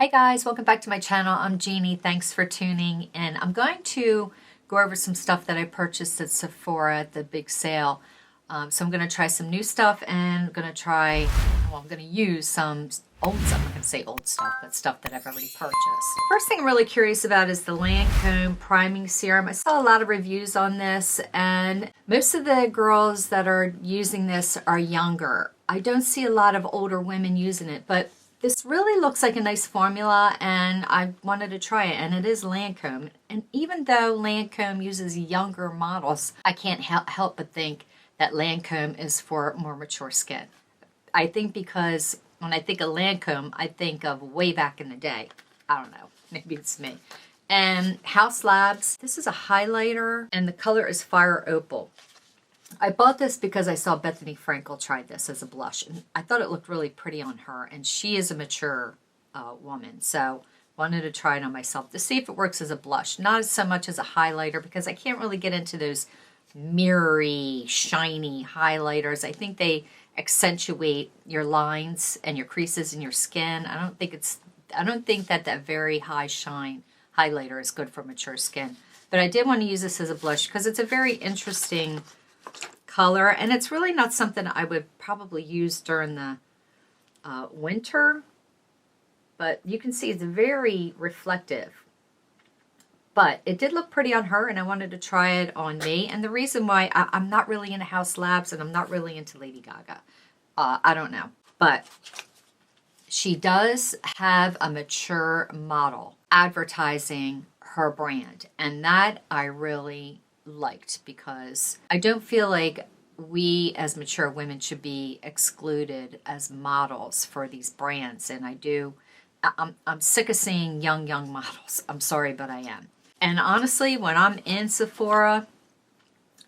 Hey guys, welcome back to my channel. I'm Jeannie. Thanks for tuning in. I'm going to go over some stuff that I purchased at Sephora at the big sale. So I'm going to try some new stuff and I'm going to use some old stuff. I'm not going to say old stuff, but stuff that I've already purchased. First thing I'm really curious about is the Lancome Priming Serum. I saw a lot of reviews on this and most of the girls that are using this are younger. I don't see a lot of older women using it, but this really looks like a nice formula and I wanted to try it, and it is Lancome. And even though Lancome uses younger models, I can't help but think that Lancome is for more mature skin. I think because when I think of Lancome, I think of way back in the day. I don't know, maybe it's me. And Hause Labs, this is a highlighter and the color is Fire Opal. I bought this because I saw Bethany Frankel tried this as a blush, and I thought it looked really pretty on her, and she is a mature woman, so wanted to try it on myself to see if it works as a blush. Not so much as a highlighter, because I can't really get into those mirrory, shiny highlighters. I think they accentuate your lines and your creases in your skin. I don't think that very high shine highlighter is good for mature skin. But I did want to use this as a blush because it's a very interesting color, and it's really not something I would probably use during the winter, but you can see it's very reflective. But it did look pretty on her, and I wanted to try it on me. And the reason why I'm not really into Hause Labs and I'm not really into Lady Gaga, I don't know, but she does have a mature model advertising her brand, and that I really liked, because I don't feel like we as mature women should be excluded as models for these brands. And I'm sick of seeing young models. I'm sorry, but I am. And honestly, when I'm in Sephora,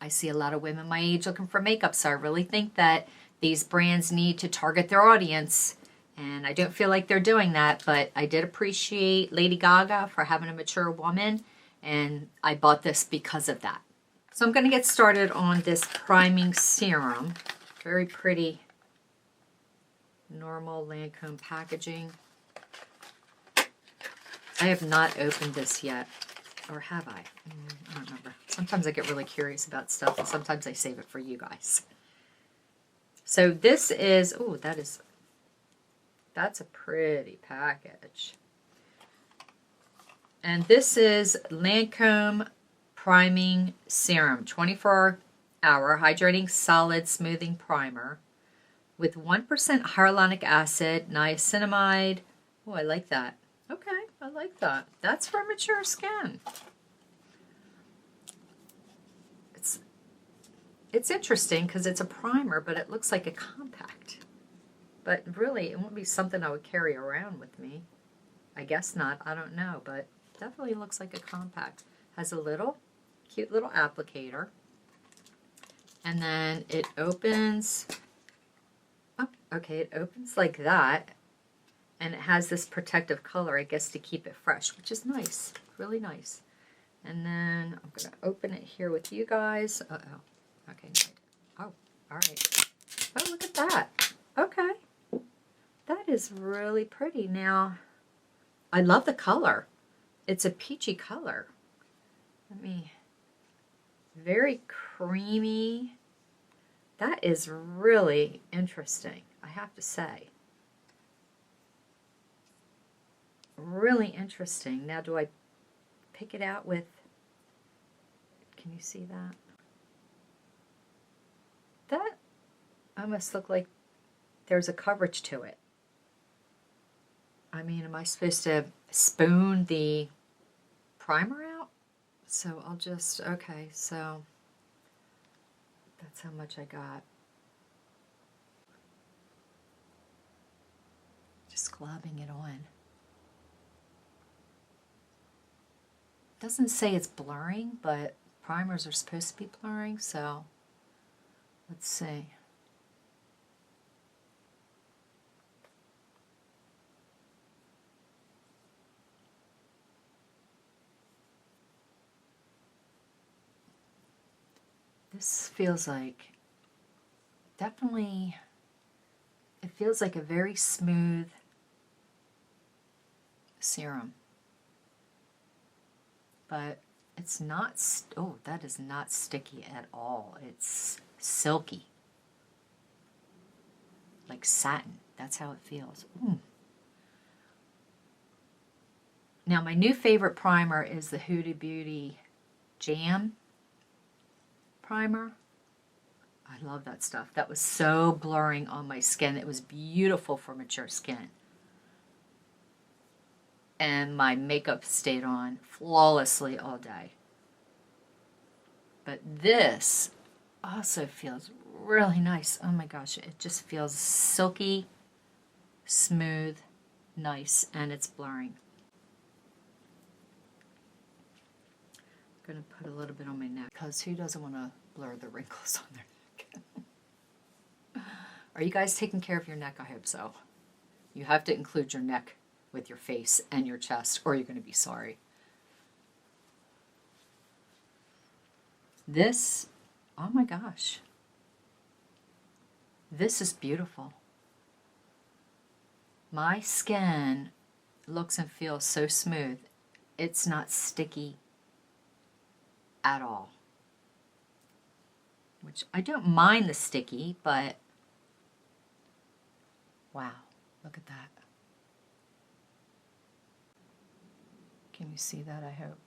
I see a lot of women my age looking for makeup, so I really think that these brands need to target their audience, and I don't feel like they're doing that. But I did appreciate Lady Gaga for having a mature woman, and I bought this because of that. So I'm going to get started on this priming serum. Very pretty, normal Lancome packaging. I have not opened this yet. Or have I? I don't remember. Sometimes I get really curious about stuff, and sometimes I save it for you guys. So this is, oh, that's a pretty package. And this is Lancome Priming Serum, 24-hour hydrating solid smoothing primer with 1% hyaluronic acid, niacinamide. Oh, I like that. Okay, I like that. That's for mature skin. It's interesting because it's a primer, but it looks like a compact. But really, it won't be something I would carry around with me. I guess not. I don't know, but definitely looks like a compact. Has a cute little applicator. And then it opens. Oh, okay, it opens like that. And it has this protective color, I guess, to keep it fresh, which is nice. Really nice. And then I'm going to open it here with you guys. Uh-oh. Okay. Oh, all right. Oh, look at that. Okay. That is really pretty. Now, I love the color. It's a peachy color. Very creamy. That is really interesting, I have to say. Really interesting. Now, do I pick it out with, can you see that? That almost looked like there's a coverage to it. I mean, am I supposed to spoon the primer out? So I'll just, okay, so that's how much I got. Just globbing it on. Doesn't say it's blurring, but primers are supposed to be blurring, so let's see. This feels like, definitely, it feels like a very smooth serum. But it's not, oh, that is not sticky at all. It's silky. Like satin. That's how it feels. Ooh. Now, my new favorite primer is the Huda Beauty Jam primer. I love that stuff. That was so blurring on my skin. It was beautiful for mature skin. And my makeup stayed on flawlessly all day. But this also feels really nice. Oh my gosh, it just feels silky, smooth, nice, and it's blurring. I'm going to put a little bit on my neck because who doesn't want to blur the wrinkles on their neck? Are you guys taking care of your neck? I hope so. You have to include your neck with your face and your chest or you're going to be sorry. This, oh my gosh. This is beautiful. My skin looks and feels so smooth. It's not sticky at all. Which I don't mind the sticky, but wow, look at that. Can you see that, I hope?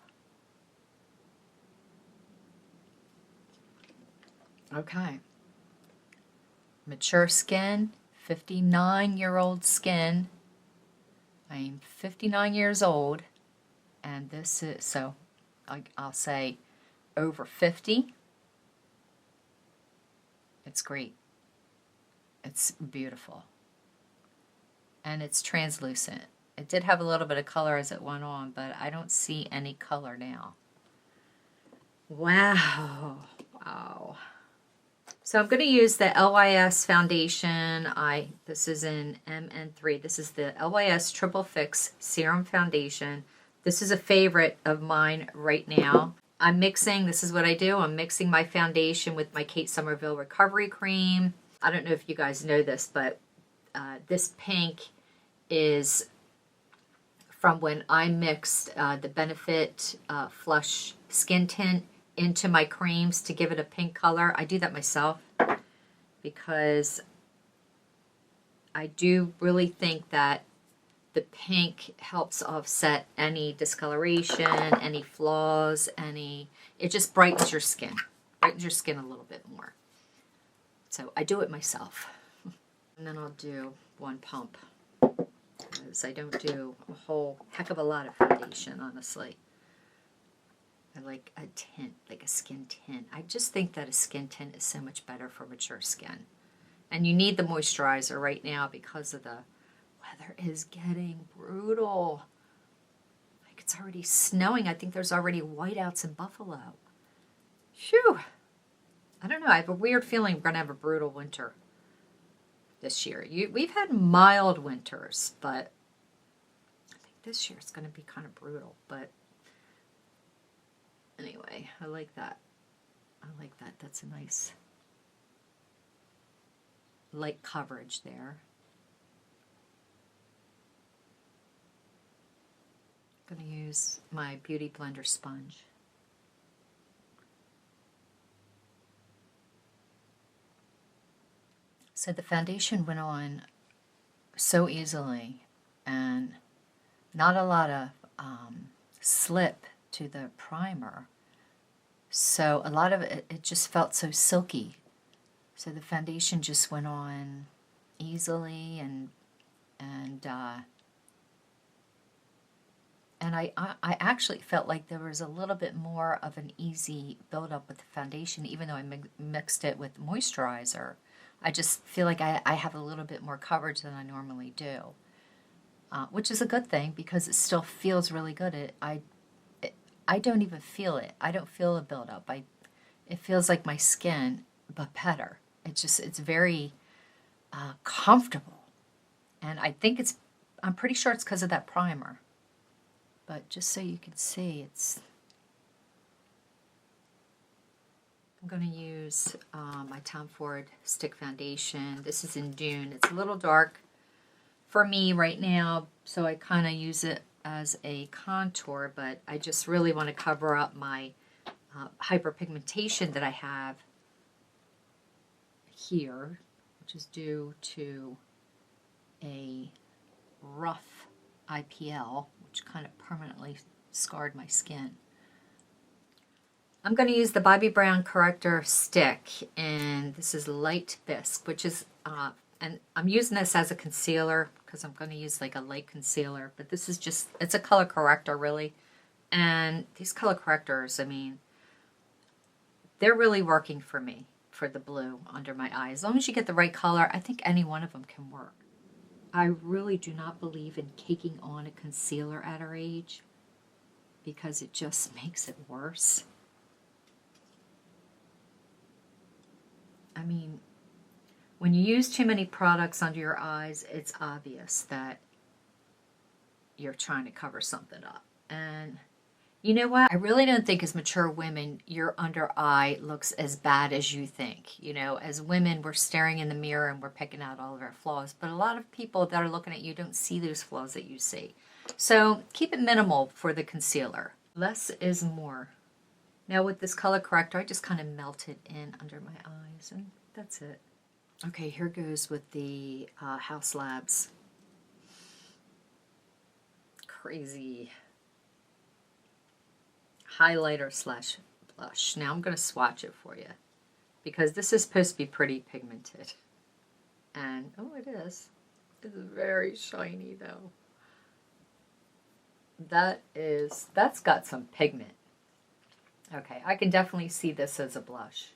Okay. Mature skin, 59-year-old skin. I am 59 years old, and this is, so I'll say over 50. It's great. It's beautiful. And it's translucent. It did have a little bit of color as it went on, but I don't see any color now. Wow. Wow. So I'm going to use the LYS foundation. This is in MN3. This is the LYS Triple Fix Serum Foundation. This is a favorite of mine right now. I'm mixing, this is what I do, I'm mixing my foundation with my Kate Somerville Recovery Cream. I don't know if you guys know this, but this pink is from when I mixed the Benefit Flush Skin Tint into my creams to give it a pink color. I do that myself because I do really think that the pink helps offset any discoloration, any flaws, it just brightens your skin. Brightens your skin a little bit more. So I do it myself. And then I'll do one pump. Because I don't do a whole heck of a lot of foundation, honestly. I like a tint, like a skin tint. I just think that a skin tint is so much better for mature skin. And you need the moisturizer right now because of the weather is getting brutal. Like it's already snowing. I think there's already whiteouts in Buffalo. Phew. I don't know. I have a weird feeling we're going to have a brutal winter this year. We've had mild winters, but I think this year it's going to be kind of brutal. But anyway, I like that. I like that. That's a nice light coverage there. I'm going to use my Beauty Blender sponge. So the foundation went on so easily and not a lot of slip to the primer. So a lot of it just felt so silky. So the foundation just went on easily and I actually felt like there was a little bit more of an easy buildup with the foundation, even though I mixed it with moisturizer. I just feel like I have a little bit more coverage than I normally do, which is a good thing because it still feels really good. I don't even feel it. I don't feel a buildup. It feels like my skin, but better. It's very comfortable, and I think I'm pretty sure it's because of that primer. But just so you can see, I'm going to use my Tom Ford Stick Foundation. This is in Dune. It's a little dark for me right now, so I kind of use it as a contour, but I just really want to cover up my hyperpigmentation that I have here, which is due to a rough IPL, which kind of permanently scarred my skin. I'm going to use the Bobbi Brown corrector stick, and this is Light Bisque, which is, and I'm using this as a concealer because I'm going to use like a light concealer, but this is just, it's a color corrector really. And these color correctors, I mean, they're really working for me for the blue under my eye. As long as you get the right color, I think any one of them can work. I really do not believe in caking on a concealer at our age because it just makes it worse. I mean, when you use too many products under your eyes, it's obvious that you're trying to cover something up. And you know what? I really don't think as mature women, your under eye looks as bad as you think. You know, as women, we're staring in the mirror and we're picking out all of our flaws. But a lot of people that are looking at you don't see those flaws that you see. So keep it minimal for the concealer. Less is more. Now with this color corrector, I just kind of melt it in under my eyes, and that's it. Okay, here goes with the Hause Labs Crazy highlighter slash blush. Now I'm going to swatch it for you because this is supposed to be pretty pigmented. And, oh, it is. It's very shiny though. That's got some pigment. Okay, I can definitely see this as a blush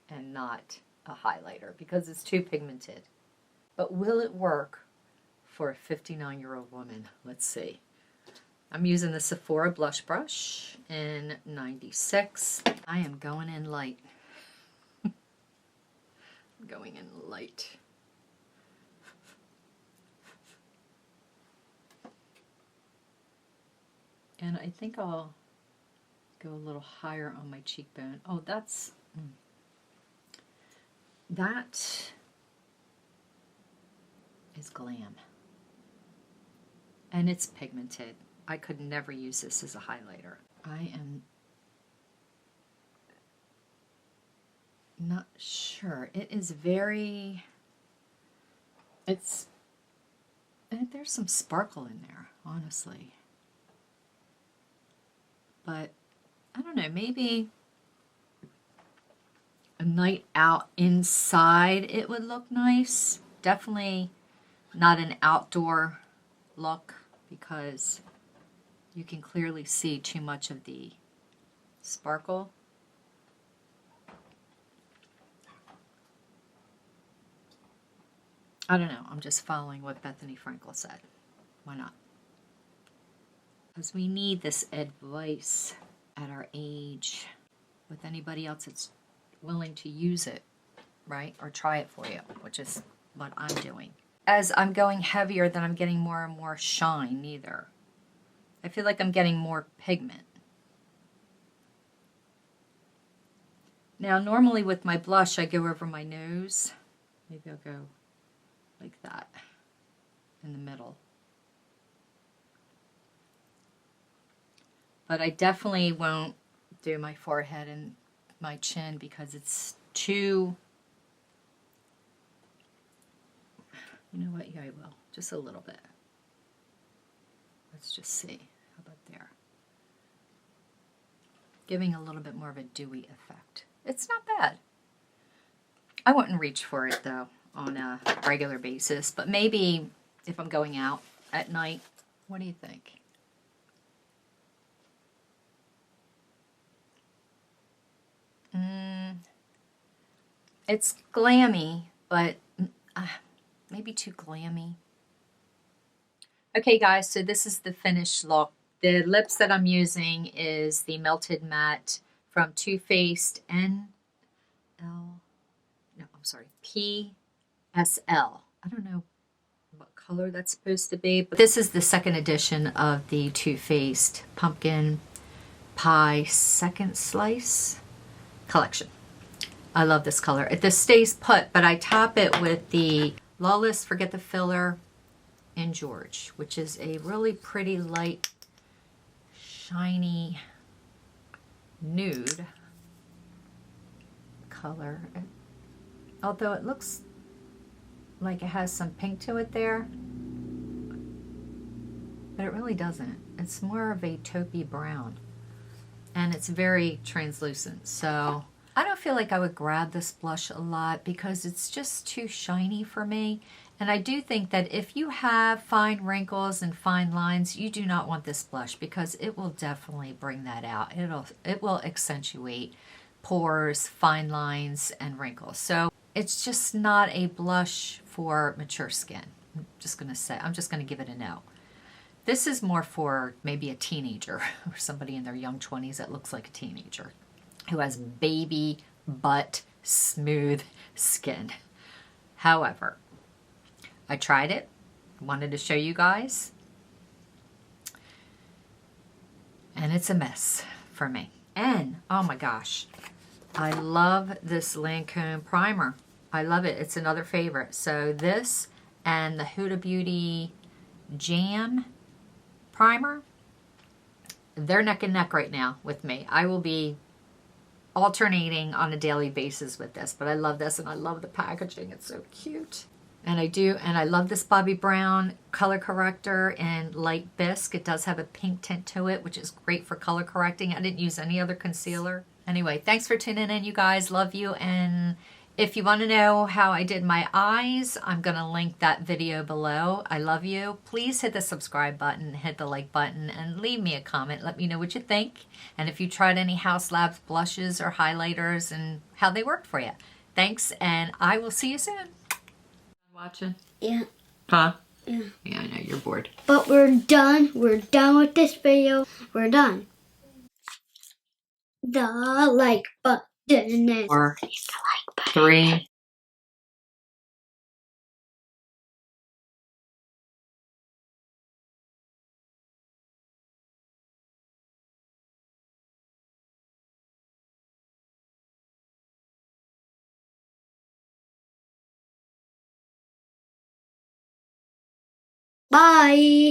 and not a highlighter because it's too pigmented. But will it work for a 59-year-old woman? Let's see. I'm using the Sephora blush brush in 96. I am going in light. Going in light. And I think I'll go a little higher on my cheekbone. Oh, that is glam. And it's pigmented. I could never use this as a highlighter. I am not sure. It is very, there's some sparkle in there, honestly. But I don't know, maybe a night out inside it would look nice. Definitely not an outdoor look because you can clearly see too much of the sparkle. I don't know, I'm just following what Bethany Frankel said. Why not? Because we need this advice at our age with anybody else that's willing to use it, right? Or try it for you, which is what I'm doing. As I'm going heavier, then I'm getting more and more shine either. I feel like I'm getting more pigment. Now, normally with my blush, I go over my nose. Maybe I'll go like that in the middle. But I definitely won't do my forehead and my chin because it's too... You know what? Yeah, I will. Just a little bit. Let's just see. How about there? Giving a little bit more of a dewy effect. It's not bad. I wouldn't reach for it, though, on a regular basis. But maybe if I'm going out at night. What do you think? It's glammy, but maybe too glammy. Okay, guys, so this is the finished look. The lips that I'm using is the Melted Matte from Too Faced PSL. I don't know what color that's supposed to be, but this is the second edition of the Too Faced Pumpkin Pie Second Slice collection. I love this color. This stays put, but I top it with the Lawless Forget the Filler in George, which is a really pretty light, shiny nude color. Although it looks like it has some pink to it there, but it really doesn't. It's more of a taupey brown, and it's very translucent. So I don't feel like I would grab this blush a lot because it's just too shiny for me. And I do think that if you have fine wrinkles and fine lines, you do not want this blush because it will definitely bring that out. It will accentuate pores, fine lines, and wrinkles. So it's just not a blush for mature skin. I'm just gonna give it a no. This is more for maybe a teenager or somebody in their young 20s that looks like a teenager who has baby butt smooth skin. However, I tried it, wanted to show you guys, and it's a mess for me. And oh my gosh, I love this Lancome primer. I love it. It's another favorite. So this and the Huda Beauty Jam primer, they're neck and neck right now with me. I will be alternating on a daily basis with this, but I love this and I love the packaging. It's so cute. And I love this Bobbi Brown color corrector in light bisque. It does have a pink tint to it, which is great for color correcting. I didn't use any other concealer. Anyway, thanks for tuning in, you guys. Love you. And if you want to know how I did my eyes, I'm going to link that video below. I love you. Please hit the subscribe button, hit the like button, and leave me a comment. Let me know what you think. And if you tried any Hause Labs blushes or highlighters and how they worked for you. Thanks, and I will see you soon. Watching? Yeah. Huh? Yeah. Yeah, I know, you're bored. But we're done. We're done with this video. We're done. The like button. 4, Hit the like button. 3, Bye.